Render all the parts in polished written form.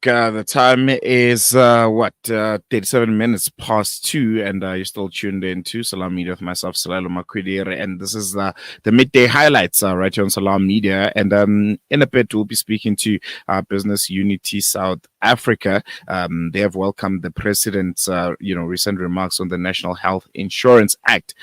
The time is 37 minutes past 2, and you're still tuned in to Salam Media with myself, Salalo Makwidire, and this is the midday highlights right here on Salam Media. And in a bit, we'll be speaking to Business Unity South Africa. They have welcomed the president's recent remarks on the National Health Insurance Act,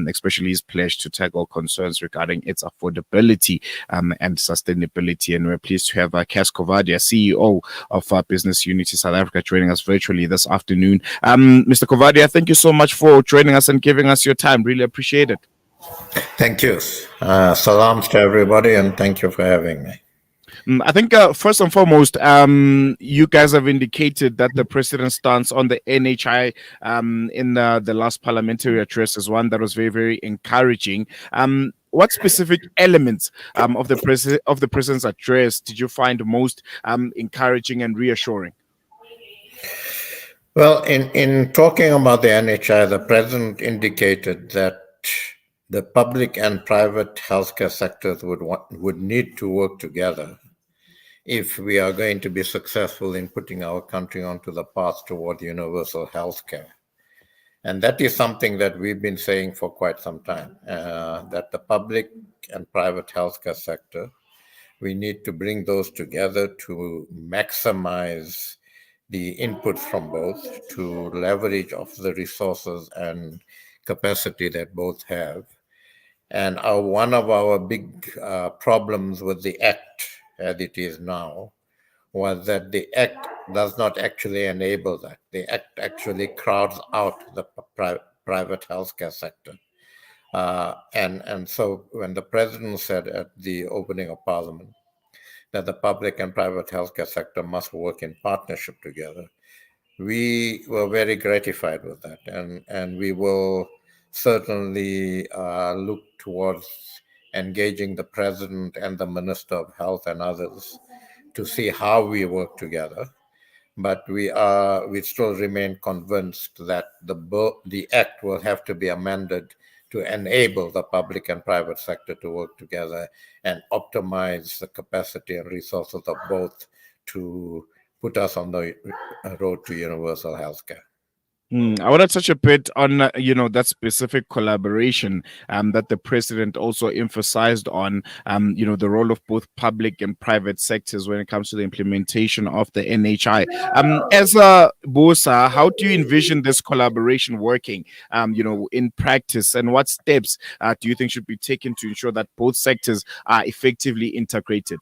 especially his pledge to tackle concerns regarding its affordability and sustainability. And we're pleased to have Cas Coovadia, CEO of Business Unity South Africa, joining us virtually this afternoon. Mr. Coovadia, thank you so much for joining us and giving us your time. Really appreciate it. Thank you. Salams to everybody, and thank you for having me. I think first and foremost, you guys have indicated that the president's stance on the NHI in the last parliamentary address is one that was very, very encouraging. What specific elements of the president's address did you find most encouraging and reassuring? Well, in talking about the NHI, the president indicated that the public and private healthcare sectors would need to work together if we are going to be successful in putting our country onto the path toward universal healthcare. And that is something that we've been saying for quite some time, that the public and private healthcare sector, we need to bring those together to maximize the inputs from both, to leverage of the resources and capacity that both have. And one of our big problems with the Act as it is now was that the Act does not actually enable that. The Act actually crowds out the private healthcare sector. And so when the president said at the opening of Parliament that the public and private healthcare sector must work in partnership together, we were very gratified with that. And we will certainly look towards engaging the president and the Minister of Health and others to see how we work together. But we still remain convinced that the Act will have to be amended to enable the public and private sector to work together and optimize the capacity and resources of both to put us on the road to universal healthcare. I want to touch a bit on, that specific collaboration that the president also emphasized on, the role of both public and private sectors when it comes to the implementation of the NHI. As a BUSA, how do you envision this collaboration working, in practice, and what steps do you think should be taken to ensure that both sectors are effectively integrated?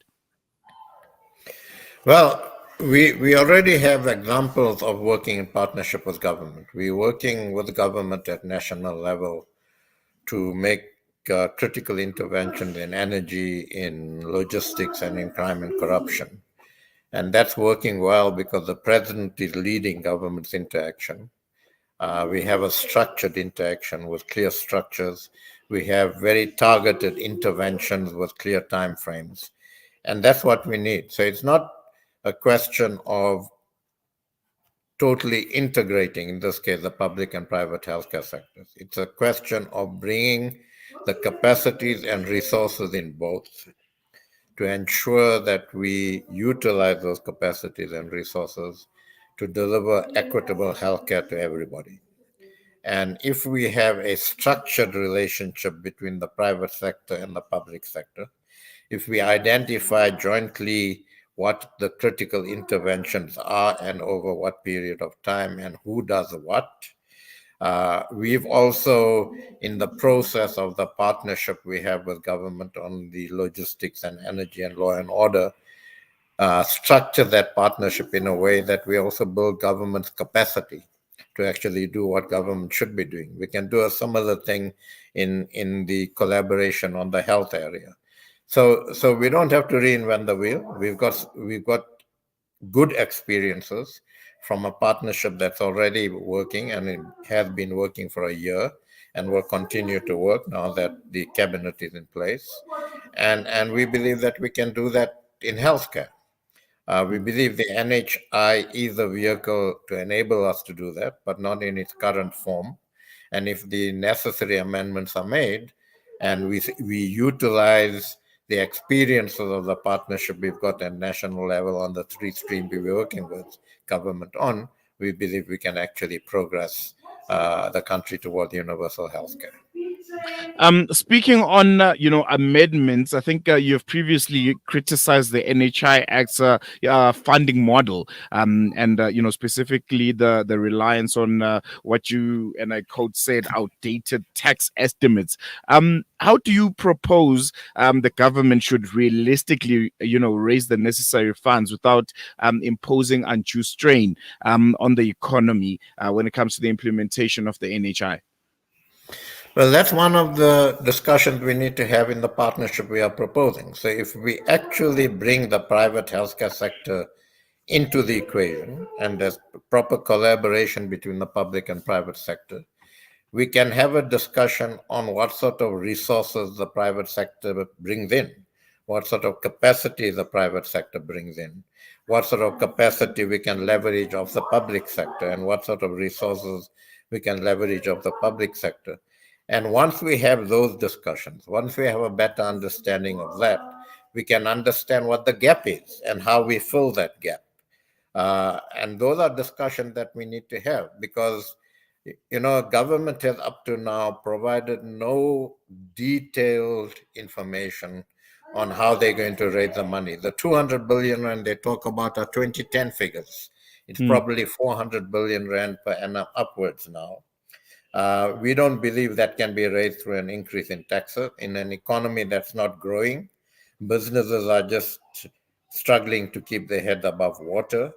Well, we already have examples of working in partnership with government. We're working with government at national level to make critical interventions in energy, in logistics, and in crime and corruption. And that's working well because the president is leading government's interaction. We have a structured interaction with clear structures. We have very targeted interventions with clear timeframes. And that's what we need. So it's not a question of totally integrating, in this case, the public and private healthcare sectors. It's a question of bringing the capacities and resources in both to ensure that we utilize those capacities and resources to deliver equitable healthcare to everybody. And if we have a structured relationship between the private sector and the public sector, if we identify jointly what the critical interventions are and over what period of time and who does what. We've also, in the process of the partnership we have with government on the logistics and energy and law and order, structure that partnership in a way that we also build government's capacity to actually do what government should be doing. We can do a similar thing in the collaboration on the health area. So we don't have to reinvent the wheel. We've got good experiences from a partnership that's already working, and it has been working for a year and will continue to work now that the cabinet is in place. And we believe that we can do that in healthcare. We believe the NHI is a vehicle to enable us to do that, but not in its current form. And if the necessary amendments are made and we utilize the experiences of the partnership we've got at national level on the three streams we're working with government on, we believe we can actually progress the country toward universal healthcare. Speaking on amendments, I think you've previously criticized the NHI Act's funding model, and specifically the reliance on what you and I quote said outdated tax estimates. How do you propose the government should realistically raise the necessary funds without imposing undue strain on the economy when it comes to the implementation of the NHI? Well, that's one of the discussions we need to have in the partnership we are proposing. So, if we actually bring the private healthcare sector into the equation and there's proper collaboration between the public and private sector, we can have a discussion on what sort of resources the private sector brings in, what sort of capacity the private sector brings in, what sort of capacity we can leverage of the public sector, and what sort of resources we can leverage of the public sector. And once we have those discussions, once we have a better understanding of that, we can understand what the gap is and how we fill that gap. And those are discussions that we need to have, because government has up to now provided no detailed information on how they're going to raise the money. The 200 billion rand they talk about are 2010 figures. It's probably 400 billion rand per annum upwards now. We don't believe that can be raised through an increase in taxes in an economy that's not growing. Businesses are just struggling to keep their head above water.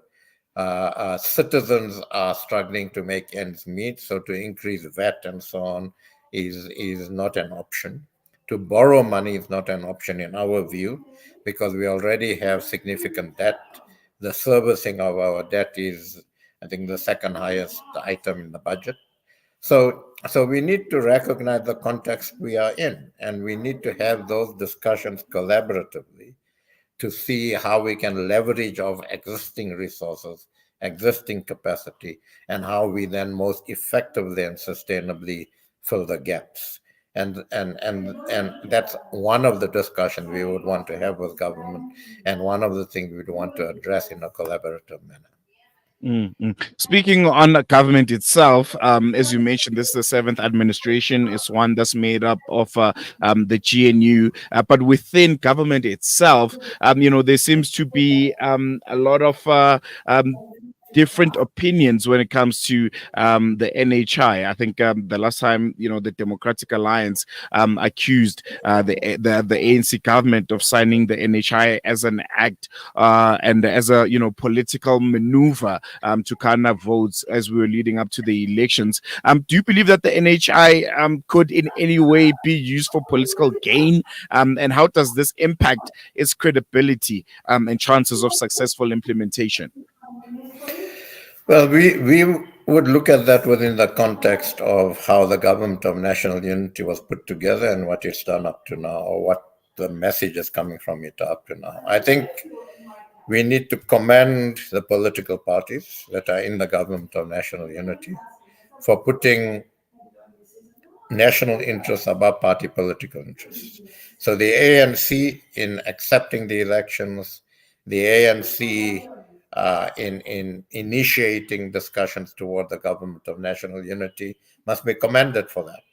Citizens are struggling to make ends meet, so to increase VAT and so on is not an option. To borrow money is not an option in our view, because we already have significant debt. The servicing of our debt is, I think, the second highest item in the budget. So we need to recognize the context we are in, and we need to have those discussions collaboratively to see how we can leverage of existing resources, existing capacity, and how we then most effectively and sustainably fill the gaps. And that's one of the discussions we would want to have with government, and one of the things we'd want to address in a collaborative manner. Speaking on the government itself, as you mentioned, this is the seventh administration. It's one that's made up of the GNU, but within government itself, there seems to be a lot of different opinions when it comes to the NHI. I think the last time, the Democratic Alliance accused the ANC government of signing the NHI as an act and as a political maneuver to garner votes as we were leading up to the elections. Do you believe that the NHI could in any way be used for political gain? And how does this impact its credibility and chances of successful implementation? Well, we would look at that within the context of how the government of national unity was put together and what it's done up to now, or what the message is coming from it up to now. I think we need to commend the political parties that are in the government of national unity for putting national interests above party political interests. So the ANC in accepting the elections, the ANC in initiating discussions toward the government of national unity must be commended for that.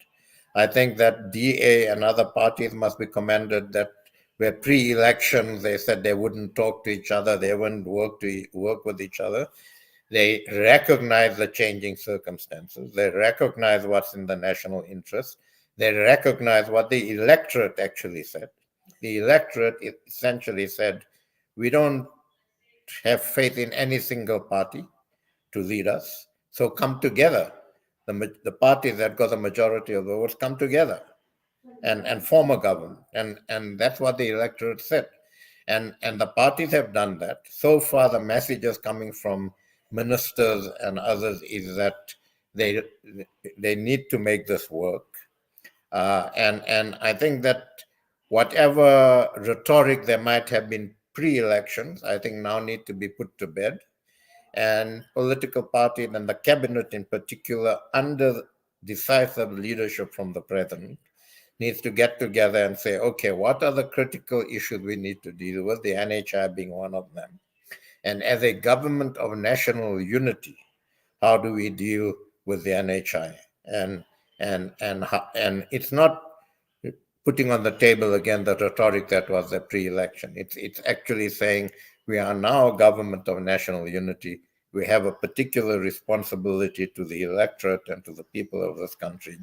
I think that DA and other parties must be commended that where pre-elections they said they wouldn't talk to each other, they wouldn't work with each other. They recognize the changing circumstances. They recognize what's in the national interest. They recognize what the electorate actually said. The electorate essentially said, we don't have faith in any single party to lead us. So come together. The parties that got the majority of the votes come together and form a government. And that's what the electorate said. And the parties have done that. So far, the messages coming from ministers and others is that they need to make this work. And I think that whatever rhetoric there might have been pre-elections, I think now need to be put to bed. And political parties and the cabinet in particular, under decisive leadership from the president, needs to get together and say, okay, what are the critical issues we need to deal with, the NHI being one of them. And as a government of national unity, how do we deal with the NHI? And it's not putting on the table again the rhetoric that was the pre-election. It's actually saying we are now a government of national unity. We have a particular responsibility to the electorate and to the people of this country.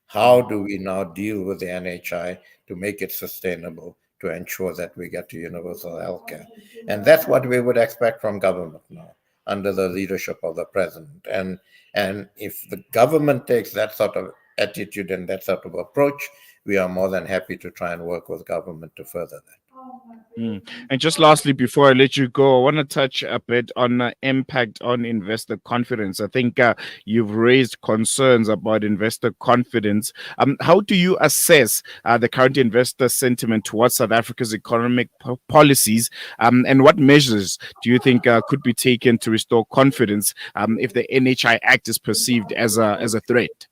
How do we now deal with the NHI to make it sustainable, to ensure that we get to universal healthcare? And that's what we would expect from government now, under the leadership of the president. And if the government takes that sort of attitude and that sort of approach, we are more than happy to try and work with government to further that. And just lastly, before I let you go, I want to touch a bit on impact on investor confidence. I think you've raised concerns about investor confidence. How do you assess the current investor sentiment towards South Africa's economic policies, and what measures do you think could be taken to restore confidence if the NHI Act is perceived as a threat?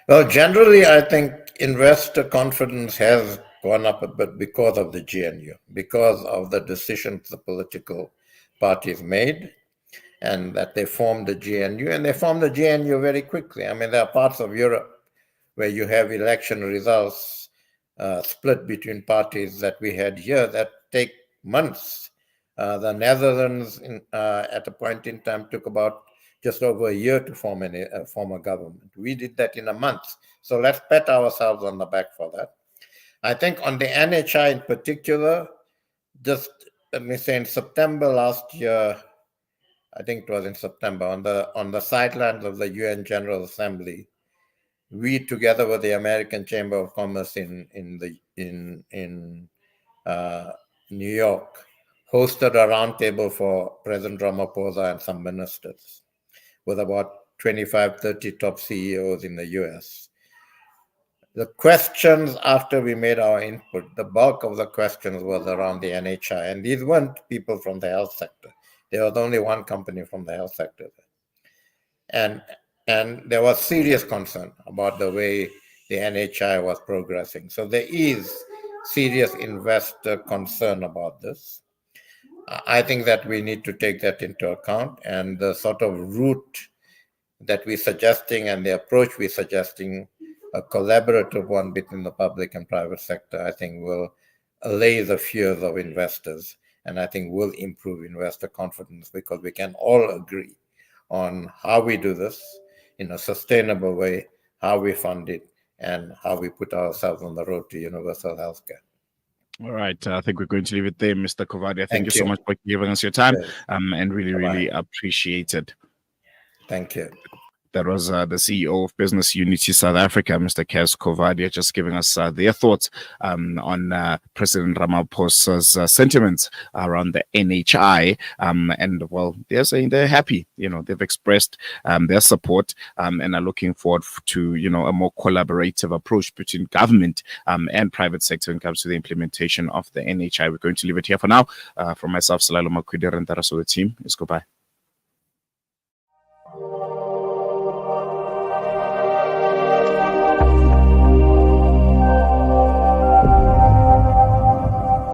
Well, generally, I think investor confidence has gone up a bit because of the GNU, because of the decisions the political parties made, and that they formed the GNU, and they formed the GNU very quickly. I mean, there are parts of Europe where you have election results split between parties that we had here that take months. The Netherlands, at a point in time, took about just over a year to form a government. We did that in a month. So let's pat ourselves on the back for that. I think on the NHI in particular, just let me say in September last year, I think it was in September, on the sidelines of the UN General Assembly, we, together with the American Chamber of Commerce in New York, hosted a roundtable for President Ramaphosa and some ministers, with about 25, 30 top CEOs in the US. The questions after we made our input, the bulk of the questions was around the NHI. And these weren't people from the health sector. There was only one company from the health sector. And there was serious concern about the way the NHI was progressing. So there is serious investor concern about this. I think that we need to take that into account, and the sort of route that we're suggesting and the approach we're suggesting, a collaborative one between the public and private sector, I think will allay the fears of investors, and I think will improve investor confidence, because we can all agree on how we do this in a sustainable way, how we fund it, and how we put ourselves on the road to universal healthcare. All right. I think we're going to leave it there, Mr. Coovadia. Thank you so much for giving us your time, and really appreciate it. Thank you. That was the CEO of Business Unity South Africa, Mr. Cas Coovadia, just giving us their thoughts on President Ramaphosa's sentiments around the NHI. And, well, they're saying they're happy. You know, they've expressed their support and are looking forward to, you know, a more collaborative approach between government and private sector when it comes to the implementation of the NHI. We're going to leave it here for now. From myself, Salalo Makwidi, and the rest of the team, let's go bye.